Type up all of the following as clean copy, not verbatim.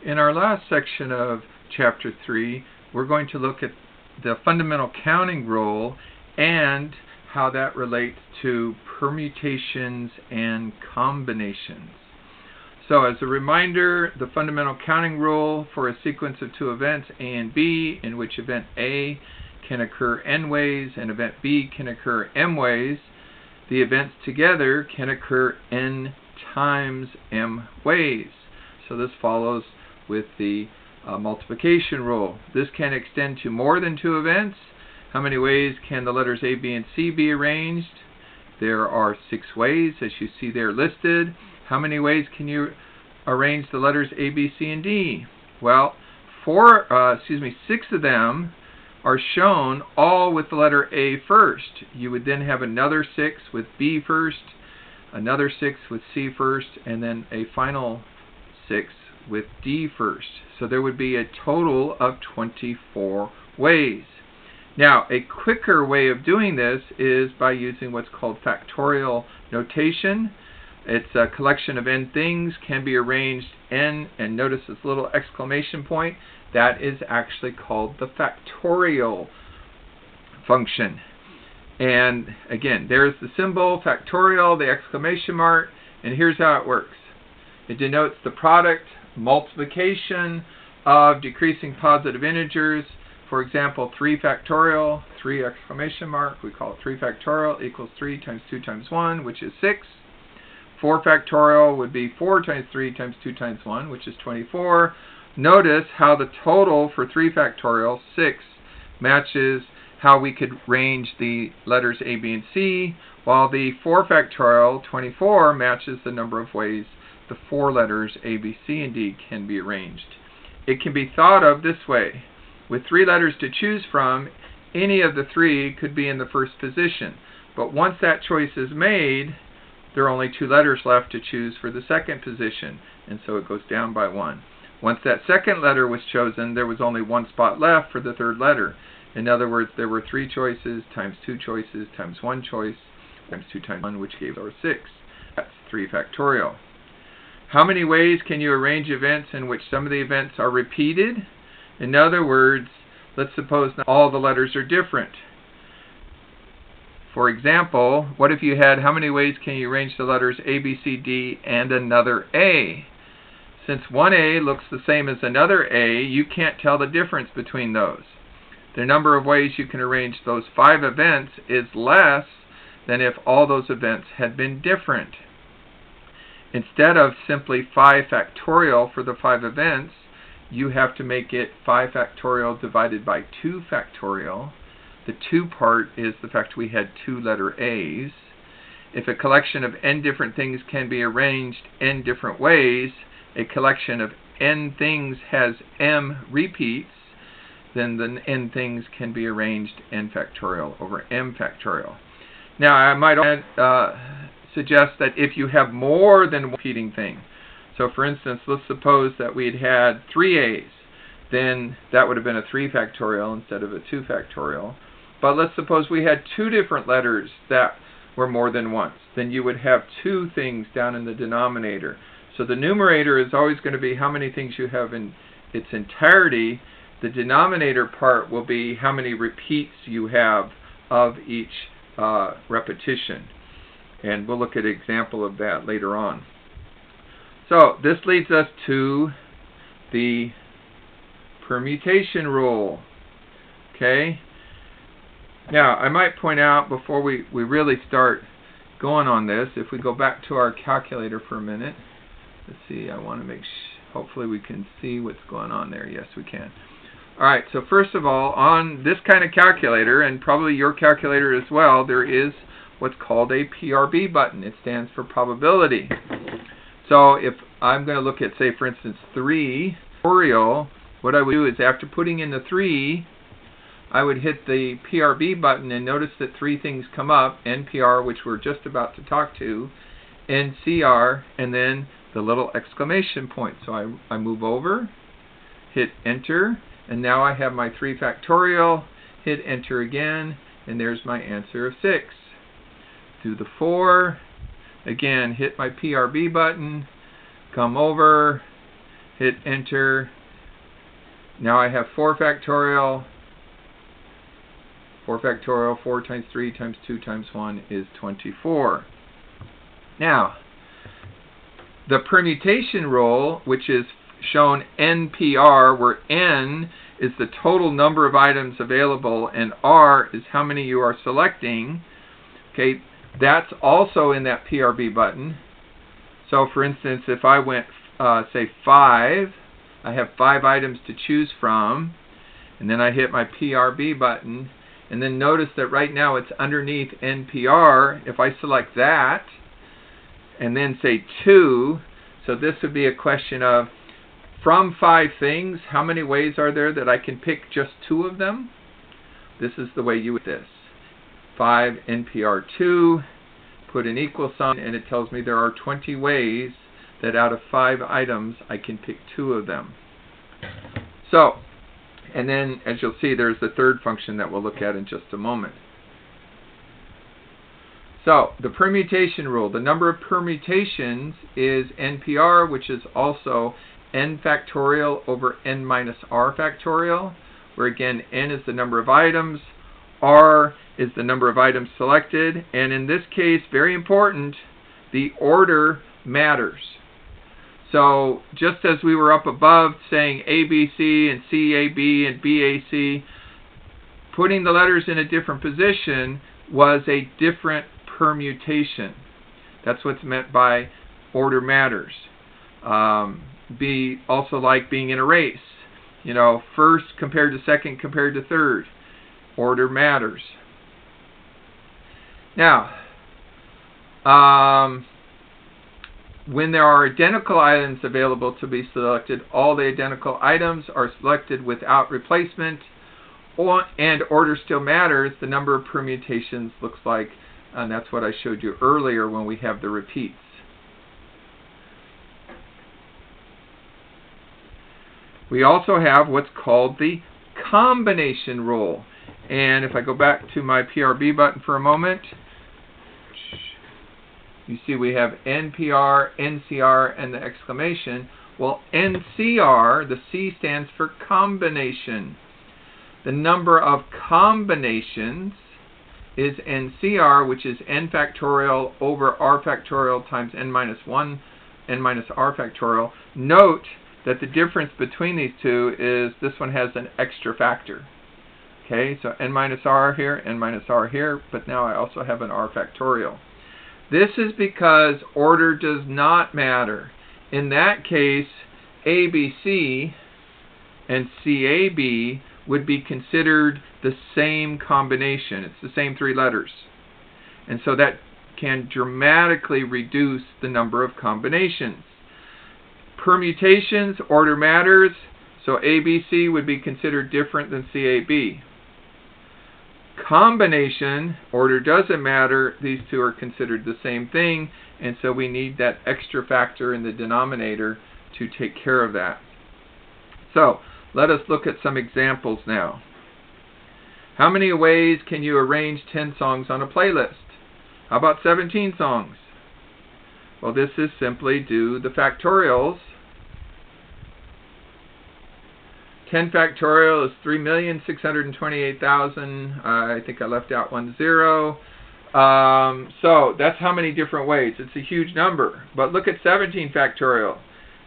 In our last section of Chapter 3, we're going to look at the fundamental counting rule and how that relates to permutations and combinations. So as a reminder, the fundamental counting rule for a sequence of two events, A and B, in which event A can occur n ways and event B can occur m ways, the events together can occur n times m ways. So this follows with the multiplication rule. This can extend to more than two events. How many ways can the letters A, B, and C be arranged? There are 6 ways, as you see there listed. How many ways can you arrange the letters A, B, C, and D? Well, 6 of them are shown all with the letter A first. You would then have another 6 with B first, another 6 with C first, and then a final 6 with D first. So there would be a total of 24 ways. Now, a quicker way of doing this is by using what's called factorial notation. It's a collection of n things, can be arranged n, and notice this little exclamation point. That is actually called the factorial function. And again, there's the symbol, factorial, the exclamation mark, and here's how it works. It denotes the product multiplication of decreasing positive integers. For example, 3 factorial, 3 exclamation mark, we call it 3 factorial, equals 3 times 2 times 1, which is 6. 4 factorial would be 4 times 3 times 2 times 1, which is 24. Notice how the total for 3 factorial, 6, matches how we could range the letters A, B, and C, while the 4 factorial, 24, matches the number of ways the 4 letters A, B, C, and D can be arranged. It can be thought of this way. With 3 letters to choose from, any of the 3 could be in the first position. But once that choice is made, there are only 2 letters left to choose for the second position, and so it goes down by 1. Once that second letter was chosen, there was only 1 spot left for the third letter. In other words, there were 3 choices times 2 choices times 1 choice times 2 times 1, which gave us 6. That's 3 factorial. How many ways can you arrange events in which some of the events are repeated? In other words, let's suppose that all the letters are different. For example, what if you had, how many ways can you arrange the letters A, B, C, D, and another A? Since one A looks the same as another A, you can't tell the difference between those. The number of ways you can arrange those 5 events is less than if all those events had been different. Instead of simply 5 factorial for the 5 events, you have to make it 5 factorial divided by 2 factorial. The 2 part is the fact we had 2 letter A's. If a collection of n different things can be arranged n different ways, a collection of n things has m repeats, then the n things can be arranged n factorial over m factorial. Now, I might suggest that if you have more than one repeating thing, so for instance, let's suppose that we'd had 3 A's, then that would have been a 3 factorial instead of a 2 factorial. But let's suppose we had 2 different letters that were more than once, then you would have 2 things down in the denominator. So the numerator is always going to be how many things you have in its entirety. The denominator part will be how many repeats you have of each repetition. And we'll look at an example of that later on. So this leads us to the permutation rule. Okay? Now, I might point out before we really start going on this, if we go back to our calculator for a minute. Let's see, I want to make hopefully we can see what's going on there. Yes, we can. Alright, so first of all, on this kind of calculator, and probably your calculator as well, there is what's called a PRB button. It stands for probability. So if I'm going to look at, say, for instance, 3 factorial, what I would do is after putting in the 3, I would hit the PRB button and notice that 3 things come up, NPR, which we're just about to talk to, NCR, and then the little exclamation point. So I move over, hit enter, and now I have my 3 factorial, hit enter again, and there's my answer of 6. Do the 4, again hit my PRB button, come over, hit enter. Now I have 4 factorial. 4 factorial, 4 times 3 times 2 times 1 is 24. Now, the permutation rule, which is shown NPR, where N is the total number of items available and R is how many you are selecting, okay, that's also in that PRB button. So for instance, if I went, say 5, I have 5 items to choose from, and then I hit my PRB button, and then notice that right now it's underneath NPR. If I select that, and then say 2, so this would be a question of, from 5 things, how many ways are there that I can pick just 2 of them? This is the way you would this. 5 NPR 2, put an equal sign, and it tells me there are 20 ways that out of 5 items I can pick 2 of them. So, and then as you'll see, there's the third function that we'll look at in just a moment. So, the permutation rule. The number of permutations is NPR, which is also n factorial over n minus r factorial, where again, n is the number of items, r is the number of items selected, and in this case, very important, the order matters. So, just as we were up above saying ABC and CAB and BAC, putting the letters in a different position was a different permutation. That's what's meant by order matters. Be also like being in a race. You know, first compared to second compared to third. Order matters. Now, when there are identical items available to be selected, all the identical items are selected without replacement, and order still matters. The number of permutations looks like, and that's what I showed you earlier when we have the repeats. We also have what's called the combination rule. And if I go back to my PRB button for a moment, you see we have NPR, NCR, and the exclamation. Well, NCR, the C stands for combination. The number of combinations is NCR, which is n factorial over r factorial times n minus 1, n minus r factorial. Note that the difference between these two is this one has an extra factor. Okay, so n minus r here, n minus r here, but now I also have an r factorial. This is because order does not matter. In that case, ABC and CAB would be considered the same combination. It's the same 3 letters. And so that can dramatically reduce the number of combinations. Permutations, order matters, so ABC would be considered different than CAB. Combination, order doesn't matter, these two are considered the same thing, and so we need that extra factor in the denominator to take care of that. So, let us look at some examples now. How many ways can you arrange 10 songs on a playlist? How about 17 songs? Well, this is simply do the factorials. 10 factorial is 3,628,000. I think I left out 1 0. So that's how many different ways. It's a huge number. But look at 17 factorial.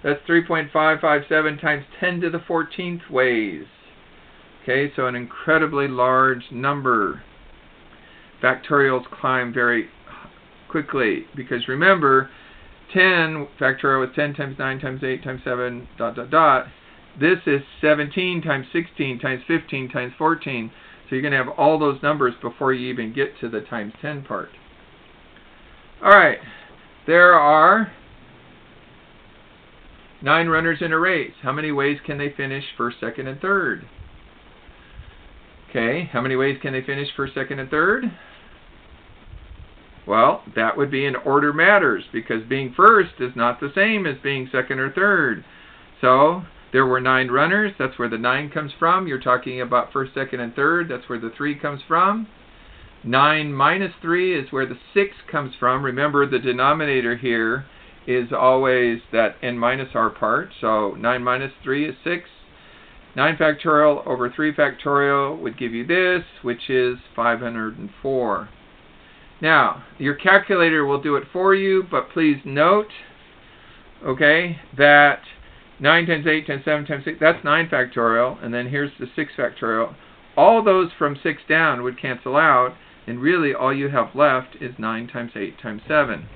That's 3.557 times 10 to the 14th ways. Okay, so an incredibly large number. Factorials climb very quickly because remember, 10 factorial was 10 times 9 times 8 times 7 dot dot dot. This is 17 times 16 times 15 times 14. So you're going to have all those numbers before you even get to the times 10 part. Alright, there are 9 runners in a race. How many ways can they finish first, second, and third? Okay, how many ways can they finish first, second, and third? Well, that would be in order matters because being first is not the same as being second or third. So, there were 9 runners. That's where the 9 comes from. You're talking about first, second, and third. That's where the 3 comes from. 9 minus 3 is where the 6 comes from. Remember, the denominator here is always that n minus r part. So 9 minus 3 is 6. 9 factorial over 3 factorial would give you this, which is 504. Now, your calculator will do it for you, but please note, okay, that 9 times 8 times 7 times 6, that's 9 factorial, and then here's the 6 factorial. All those from 6 down would cancel out, and really all you have left is 9 times 8 times 7.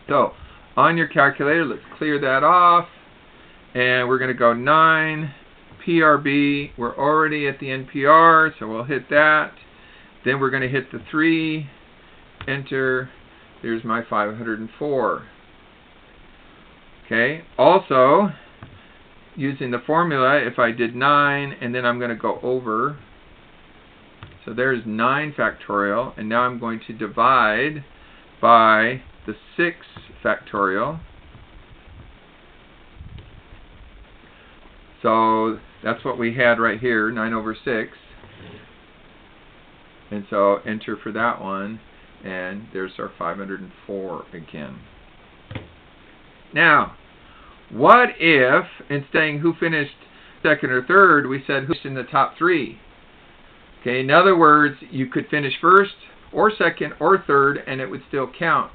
So, on your calculator, let's clear that off, and we're going to go 9 PRB. We're already at the NPR, so we'll hit that. Then we're going to hit the 3, enter. There's my 504. Okay, also, using the formula, if I did 9, and then I'm going to go over, so there's 9 factorial, and now I'm going to divide by the 6 factorial. So that's what we had right here, 9 over 6. And so enter for that one, and there's our 504 again. Now, what if, instead of who finished second or third, we said who's in the top 3? Okay, in other words, you could finish first or second or third, and it would still count.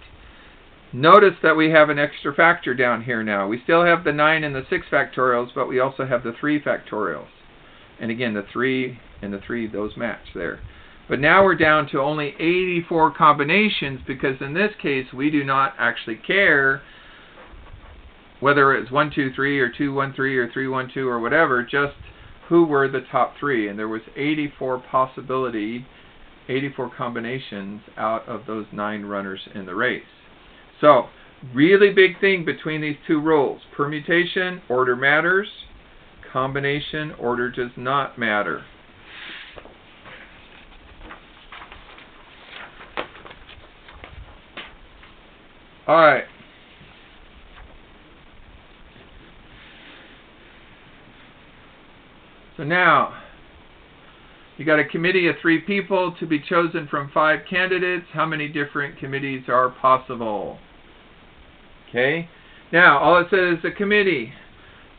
Notice that we have an extra factor down here now. We still have the 9 and the 6 factorials, but we also have the 3 factorials. And again, the 3 and the 3, those match there. But now we're down to only 84 combinations, because in this case, we do not actually care whether it's 1, 2, 3, or 2, 1, 3, or 3, 1, 2, or whatever, just who were the top 3. And there was 84 combinations out of those 9 runners in the race. So, really big thing between these two rules. Permutation, order matters. Combination, order does not matter. Alright. So now, you got a committee of 3 people to be chosen from 5 candidates. How many different committees are possible? Okay. Now, all it says is a committee.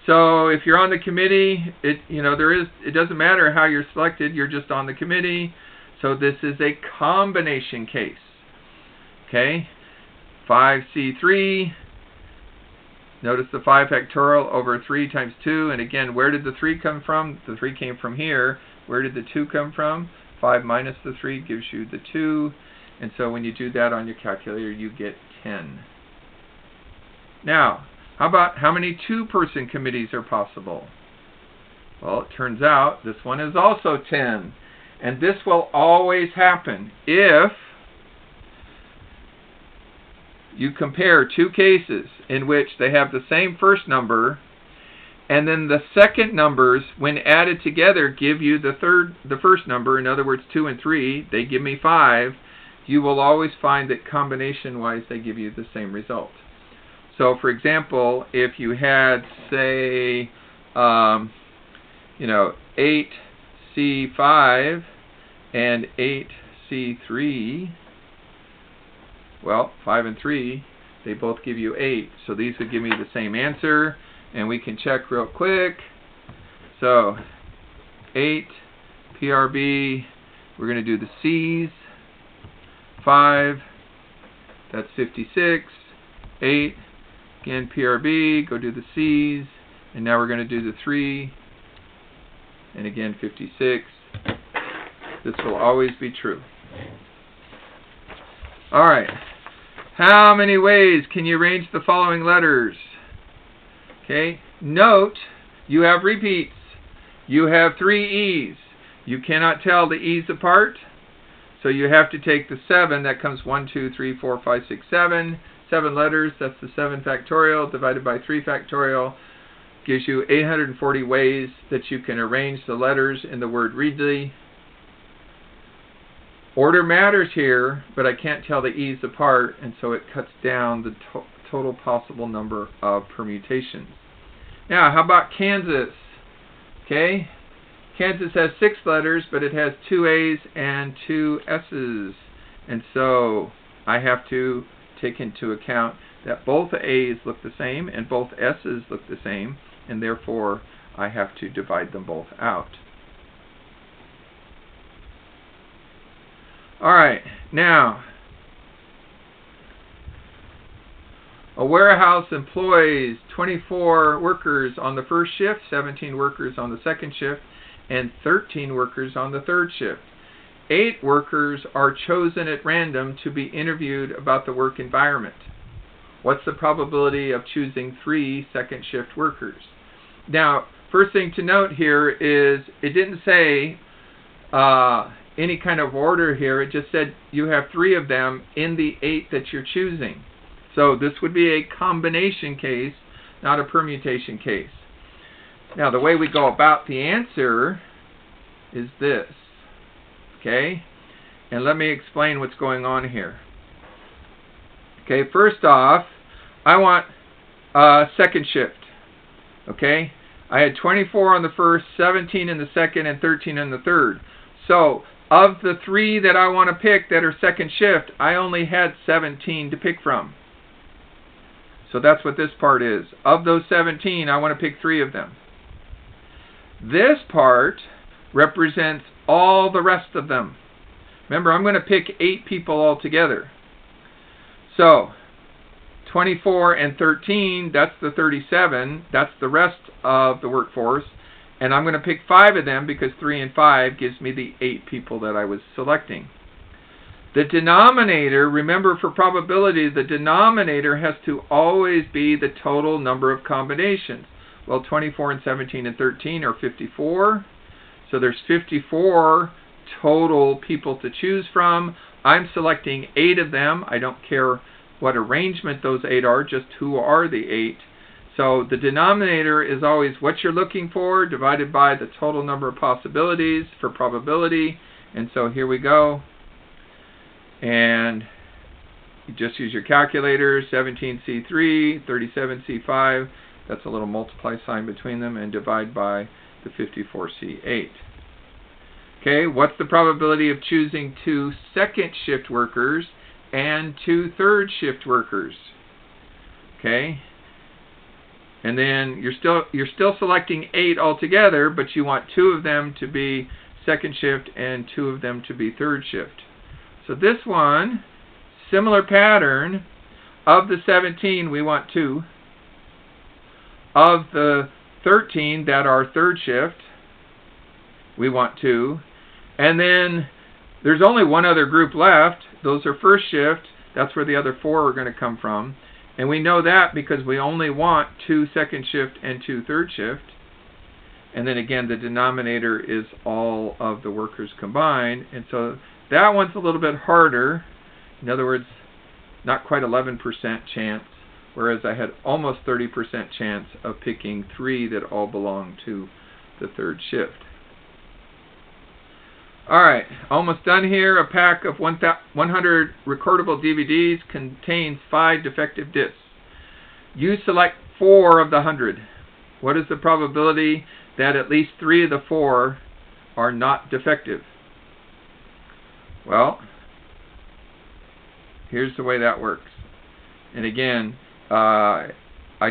So if you're on the committee, it doesn't matter how you're selected. You're just on the committee. So this is a combination case. Okay. 5C3. Notice the 5 factorial over 3 times 2. And again, where did the 3 come from? The 3 came from here. Where did the 2 come from? 5 minus the 3 gives you the 2. And so when you do that on your calculator, you get 10. Now, how about how many 2-person committees are possible? Well, it turns out this one is also 10. And this will always happen if you compare 2 cases in which they have the same first number, and then the second numbers, when added together, give you the first number. In other words, 2 and 3, they give me 5. You will always find that combination-wise, they give you the same result. So, for example, if you had, say, 8C5 and 8C3, well, 5 and 3, they both give you 8. So these would give me the same answer. And we can check real quick. So, 8, PRB, we're going to do the C's. 5, that's 56. 8, again, PRB, go do the C's. And now we're going to do the 3. And again, 56. This will always be true. Alright. How many ways can you arrange the following letters? Okay, note, you have repeats. You have 3 E's. You cannot tell the E's apart, so you have to take the 7. That comes 1, 2, 3, 4, 5, 6, 7. 7 letters, that's the 7 factorial, divided by 3 factorial. Gives you 840 ways that you can arrange the letters in the word readly. Order matters here, but I can't tell the E's apart, and so it cuts down the total possible number of permutations. Now, how about Kansas? Okay, Kansas has 6 letters, but it has 2 A's and 2 S's, and so I have to take into account that both A's look the same and both S's look the same, and therefore I have to divide them both out. Alright, now, a warehouse employs 24 workers on the first shift, 17 workers on the second shift, and 13 workers on the third shift. 8 workers are chosen at random to be interviewed about the work environment. What's the probability of choosing 3 second shift workers? Now, first thing to note here is it didn't say any kind of order here. It just said you have 3 of them in the 8 that you're choosing. So this would be a combination case, not a permutation case. Now, the way we go about the answer is this. Okay? And let me explain what's going on here. Okay, first off, I want second shift. Okay? I had 24 on the first, 17 in the second, and 13 in the third. So, of the 3 that I want to pick that are second shift, I only had 17 to pick from. So that's what this part is. Of those 17, I want to pick 3 of them. This part represents all the rest of them. Remember, I'm going to pick 8 people altogether. So, 24 and 13, that's the 37. That's the rest of the workforce. And I'm going to pick 5 of them because 3 and 5 gives me the 8 people that I was selecting. The denominator, remember for probability, the denominator has to always be the total number of combinations. Well, 24 and 17 and 13 are 54. So there's 54 total people to choose from. I'm selecting 8 of them. I don't care what arrangement those 8 are, just who are the 8. So the denominator is always what you're looking for divided by the total number of possibilities for probability. And so here we go. And you just use your calculator, 17C3, 37C5. That's a little multiply sign between them, and divide by the 54C8. Okay, what's the probability of choosing 2 second shift workers and 2 third shift workers? Okay, and then you're still selecting 8 altogether, but you want 2 of them to be second shift and 2 of them to be third shift. So this one, similar pattern. Of the 17, we want 2. Of the 13 that are third shift, we want 2. And then there's only one other group left. Those are first shift. That's where the other 4 are going to come from. And we know that because we only want 2 second shift and 2 third shift. And then again, the denominator is all of the workers combined. And so that one's a little bit harder. In other words, not quite 11% chance, whereas I had almost 30% chance of picking 3 that all belong to the third shift. Alright, almost done here. A pack of 100 recordable DVDs contains 5 defective discs. You select 4 of the 100. What is the probability that at least 3 of the 4 are not defective? Well, here's the way that works. And again, I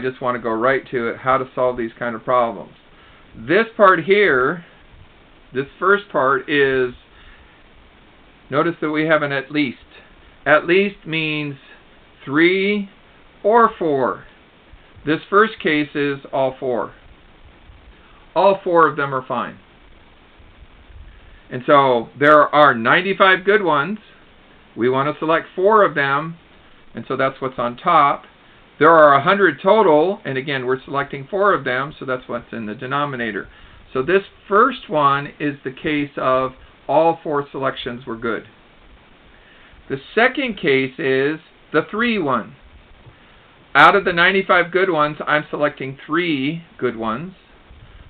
just want to go right to it, how to solve these kind of problems. This part here, this first part is, notice that we have an at least. At least means 3 or 4. This first case is all 4. All 4 of them are fine. And so there are 95 good ones. We want to select 4 of them, and so that's what's on top. There are 100 total, and again, we're selecting 4 of them, so that's what's in the denominator. So this first one is the case of all 4 selections were good. The second case is the 3 one. Out of the 95 good ones, I'm selecting 3 good ones.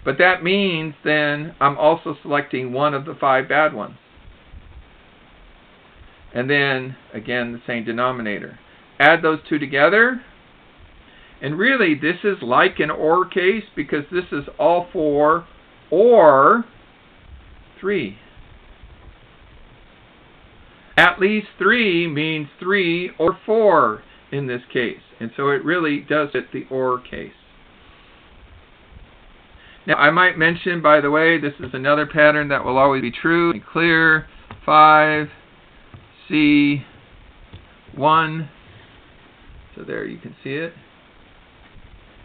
But that means then I'm also selecting 1 of the 5 bad ones. And then, again, the same denominator. Add those 2 together. And really, this is like an OR case because this is all 4 or 3. At least 3 means 3 or 4. in this case. And so it really does fit the OR case. Now, I might mention, by the way, this is another pattern that will always be true. Clear 5, C, 1. So there you can see it.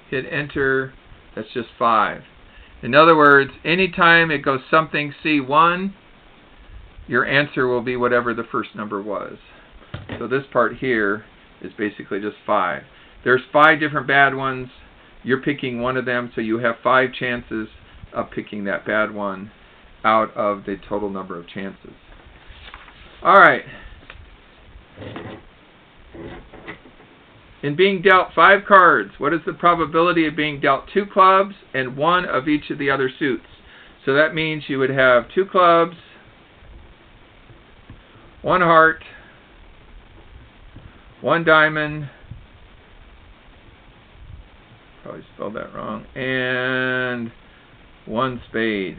Hit enter. That's just 5. In other words, anytime it goes something C1, your answer will be whatever the first number was. So this part here is basically just 5. There's 5 different bad ones. You're picking one of them, so you have 5 chances of picking that bad one out of the total number of chances. All right. In being dealt 5 cards, what is the probability of being dealt 2 clubs and 1 of each of the other suits? So that means you would have 2 clubs, 1 heart, 1 diamond, probably spelled that wrong, and 1 spade.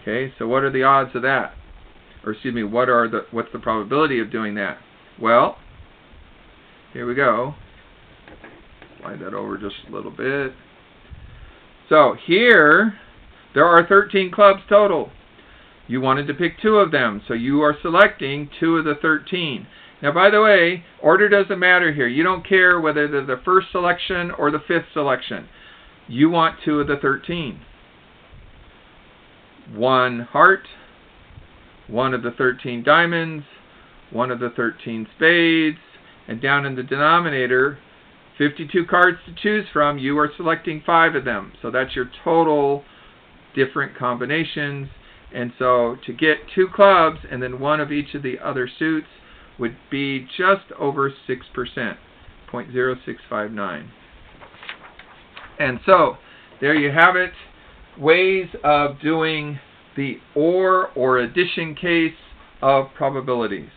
Okay, so what are the odds of that? Or excuse me, what's the probability of doing that? Well, here we go. Slide that over just a little bit. So here, there are 13 clubs total. You wanted to pick 2 of them, so you are selecting 2 of the 13. Now, by the way, order doesn't matter here. You don't care whether they're the first selection or the 5th selection. You want 2 of the 13. 1 heart, 1 of the 13 diamonds, 1 of the 13 spades, and down in the denominator, 52 cards to choose from. You are selecting 5 of them. So that's your total different combinations. And so to get 2 clubs and then 1 of each of the other suits would be just over 6%, 0.0659. And so there you have it, ways of doing the OR addition case of probabilities.